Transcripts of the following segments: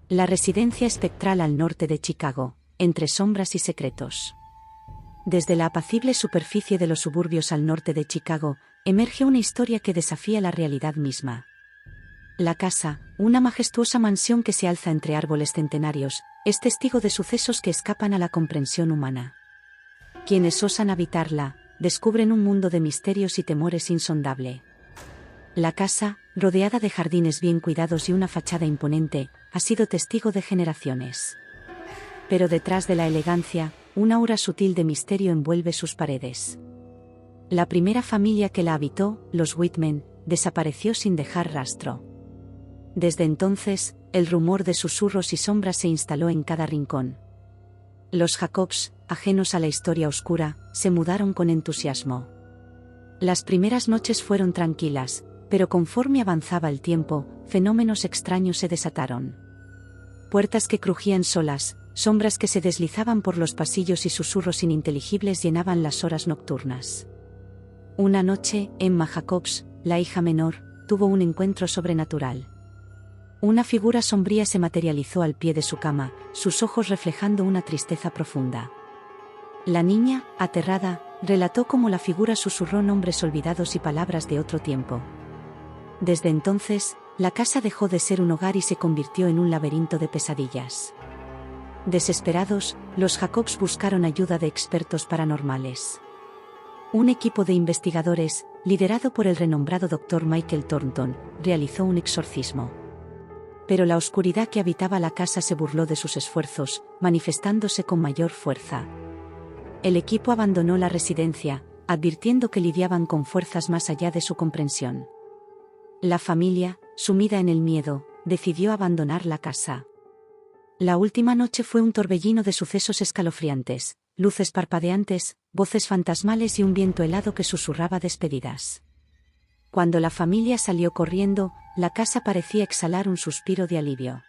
La residencia espectral al norte de Chicago, entre sombras y secretos. Desde la apacible superficie de los suburbios al norte de Chicago, emerge una historia que desafía la realidad misma. La casa, una majestuosa mansión que se alza entre árboles centenarios, es testigo de sucesos que escapan a la comprensión humana. Quienes osan habitarla, descubren un mundo de misterios y temores insondable. La casa, rodeada de jardines bien cuidados y una fachada imponente, ha sido testigo de generaciones. Pero detrás de la elegancia, un aura sutil de misterio envuelve sus paredes. La primera familia que la habitó, los Whitman, desapareció sin dejar rastro. Desde entonces, el rumor de susurros y sombras se instaló en cada rincón. Los Jacobs, ajenos a la historia oscura, se mudaron con entusiasmo. Las primeras noches fueron tranquilas, pero conforme avanzaba el tiempo, fenómenos extraños se desataron. Puertas que crujían solas, sombras que se deslizaban por los pasillos y susurros ininteligibles llenaban las horas nocturnas. Una noche, Emma Jacobs, la hija menor, tuvo un encuentro sobrenatural. Una figura sombría se materializó al pie de su cama, sus ojos reflejando una tristeza profunda. La niña, aterrada, relató cómo la figura susurró nombres olvidados y palabras de otro tiempo. Desde entonces, la casa dejó de ser un hogar y se convirtió en un laberinto de pesadillas. Desesperados, los Jacobs buscaron ayuda de expertos paranormales. Un equipo de investigadores, liderado por el renombrado Dr. Michael Thornton, realizó un exorcismo. Pero la oscuridad que habitaba la casa se burló de sus esfuerzos, manifestándose con mayor fuerza. El equipo abandonó la residencia, advirtiendo que lidiaban con fuerzas más allá de su comprensión. La familia, sumida en el miedo, decidió abandonar la casa. La última noche fue un torbellino de sucesos escalofriantes, luces parpadeantes, voces fantasmales y un viento helado que susurraba despedidas. Cuando la familia salió corriendo, la casa parecía exhalar un suspiro de alivio.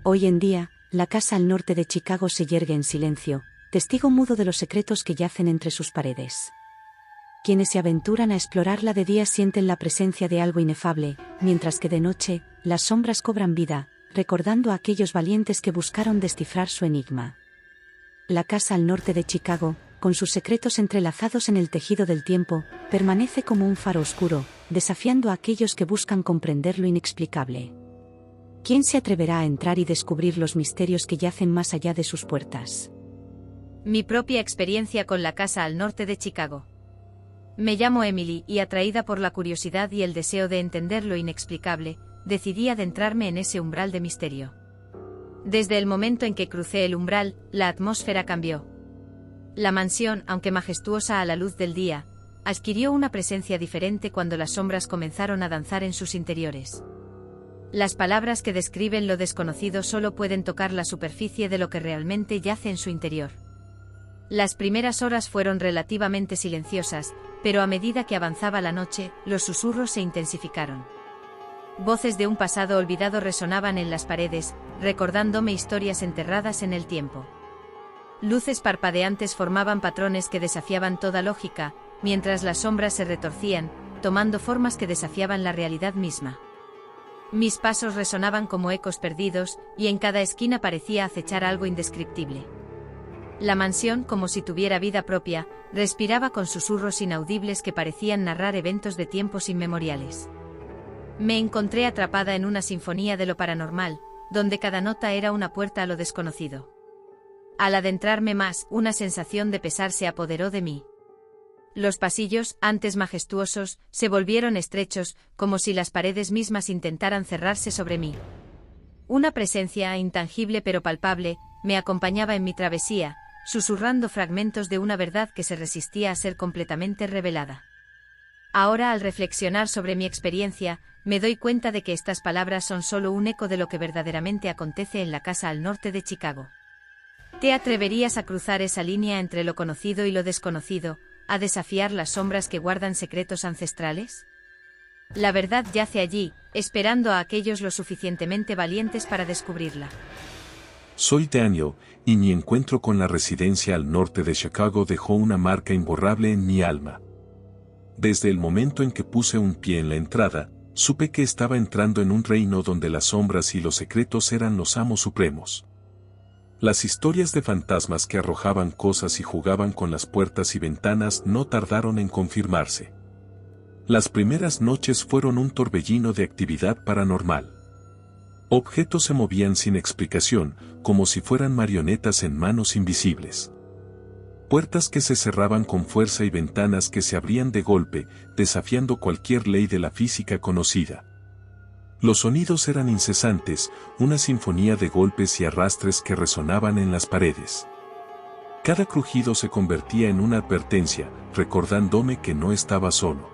Hoy en día, la casa al norte de Chicago se yergue en silencio, testigo mudo de los secretos que yacen entre sus paredes. Quienes se aventuran a explorarla de día sienten la presencia de algo inefable, mientras que de noche, las sombras cobran vida, recordando a aquellos valientes que buscaron descifrar su enigma. La casa al norte de Chicago, con sus secretos entrelazados en el tejido del tiempo, permanece como un faro oscuro, desafiando a aquellos que buscan comprender lo inexplicable. ¿Quién se atreverá a entrar y descubrir los misterios que yacen más allá de sus puertas? Mi propia experiencia con la casa al norte de Chicago. Me llamo Emily y, atraída por la curiosidad y el deseo de entender lo inexplicable, decidí adentrarme en ese umbral de misterio. Desde el momento en que crucé el umbral, la atmósfera cambió. La mansión, aunque majestuosa a la luz del día, adquirió una presencia diferente cuando las sombras comenzaron a danzar en sus interiores. Las palabras que describen lo desconocido solo pueden tocar la superficie de lo que realmente yace en su interior. Las primeras horas fueron relativamente silenciosas, pero a medida que avanzaba la noche, los susurros se intensificaron. Voces de un pasado olvidado resonaban en las paredes, recordándome historias enterradas en el tiempo. Luces parpadeantes formaban patrones que desafiaban toda lógica, mientras las sombras se retorcían, tomando formas que desafiaban la realidad misma. Mis pasos resonaban como ecos perdidos, y en cada esquina parecía acechar algo indescriptible. La mansión, como si tuviera vida propia, respiraba con susurros inaudibles que parecían narrar eventos de tiempos inmemoriales. Me encontré atrapada en una sinfonía de lo paranormal, donde cada nota era una puerta a lo desconocido. Al adentrarme más, una sensación de pesar se apoderó de mí. Los pasillos, antes majestuosos, se volvieron estrechos, como si las paredes mismas intentaran cerrarse sobre mí. Una presencia intangible pero palpable me acompañaba en mi travesía, susurrando fragmentos de una verdad que se resistía a ser completamente revelada. Ahora, al reflexionar sobre mi experiencia, me doy cuenta de que estas palabras son solo un eco de lo que verdaderamente acontece en la casa al norte de Chicago. ¿Te atreverías a cruzar esa línea entre lo conocido y lo desconocido, a desafiar las sombras que guardan secretos ancestrales? La verdad yace allí, esperando a aquellos lo suficientemente valientes para descubrirla. Soy Daniel, y mi encuentro con la residencia al norte de Chicago dejó una marca imborrable en mi alma. Desde el momento en que puse un pie en la entrada, Supe que estaba entrando en un reino donde las sombras y los secretos eran los amos supremos. Las historias de fantasmas que arrojaban cosas y jugaban con las puertas y ventanas no tardaron en confirmarse. Las primeras noches fueron un torbellino de actividad paranormal. Objetos se movían sin explicación, como si fueran marionetas en manos invisibles. Puertas que se cerraban con fuerza y ventanas que se abrían de golpe, desafiando cualquier ley de la física conocida. Los sonidos eran incesantes, una sinfonía de golpes y arrastres que resonaban en las paredes. Cada crujido se convertía en una advertencia, recordándome que no estaba solo.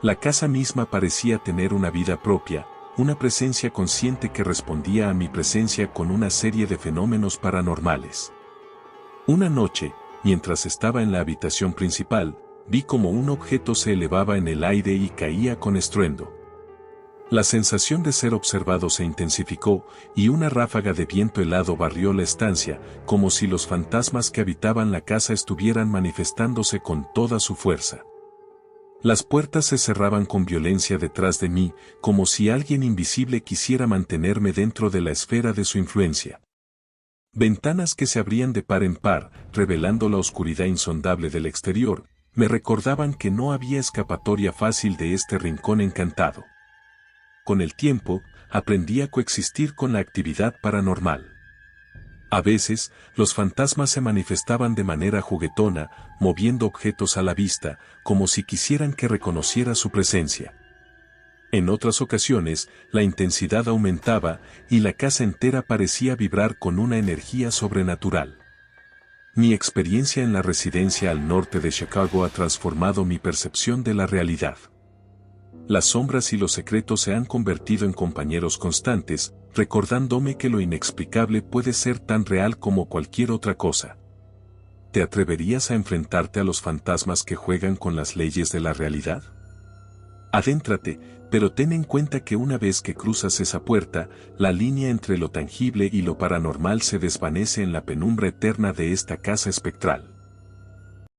La casa misma parecía tener una vida propia, una presencia consciente que respondía a mi presencia con una serie de fenómenos paranormales. Una noche, mientras estaba en la habitación principal, vi como un objeto se elevaba en el aire y caía con estruendo. La sensación de ser observado se intensificó, y una ráfaga de viento helado barrió la estancia, como si los fantasmas que habitaban la casa estuvieran manifestándose con toda su fuerza. Las puertas se cerraban con violencia detrás de mí, como si alguien invisible quisiera mantenerme dentro de la esfera de su influencia. Ventanas que se abrían de par en par, revelando la oscuridad insondable del exterior, me recordaban que no había escapatoria fácil de este rincón encantado. Con el tiempo, aprendí a coexistir con la actividad paranormal. A veces, los fantasmas se manifestaban de manera juguetona, moviendo objetos a la vista, como si quisieran que reconociera su presencia. En otras ocasiones, la intensidad aumentaba, y la casa entera parecía vibrar con una energía sobrenatural. Mi experiencia en la residencia al norte de Chicago ha transformado mi percepción de la realidad. Las sombras y los secretos se han convertido en compañeros constantes, recordándome que lo inexplicable puede ser tan real como cualquier otra cosa. ¿Te atreverías a enfrentarte a los fantasmas que juegan con las leyes de la realidad? Adéntrate, pero ten en cuenta que una vez que cruzas esa puerta, la línea entre lo tangible y lo paranormal se desvanece en la penumbra eterna de esta casa espectral.